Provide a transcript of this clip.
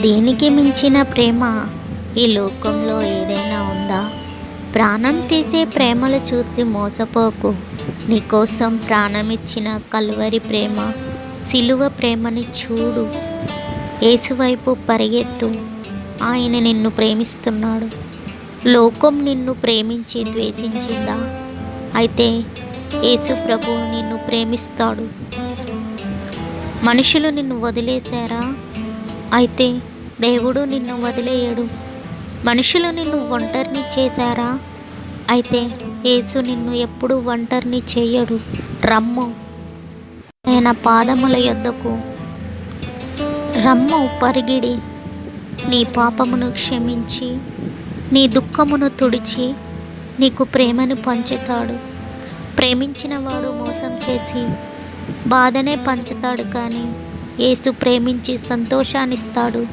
దీనికి మించిన ప్రేమ ఈ లోకంలో ఏదైనా ఉందా? ప్రాణం తీసే ప్రేమలు చూసి మోసపోకు. నీకోసం ప్రాణమిచ్చిన కలువరి ప్రేమ, సిలువ ప్రేమని చూడు. యేసువైపు పరిగెత్తు. ఆయన నిన్ను ప్రేమిస్తున్నాడు. లోకం నిన్ను ప్రేమించి ద్వేషించిందా? అయితే యేసు ప్రభువు నిన్ను ప్రేమిస్తాడు. మనుషులు నిన్ను వదిలేశారా? అయితే దేవుడు నిన్ను వదిలేయడు. మనుషులు నిన్ను ఒంటరిని చేశారా? అయితే యేసు నిన్ను ఎప్పుడు ఒంటరిని చేయడు. రమ్ము ఆయన పాదముల యొద్దకు. రమ్ము పరిగిడి. నీ పాపమును క్షమించి, నీ దుఃఖమును తుడిచి, నీకు ప్రేమను పంచుతాడు. ప్రేమించిన వాడు మోసం చేసి బాధనే పంచుతాడు, కానీ యేసు ప్రేమించి సంతోషాన్నిస్తాడు.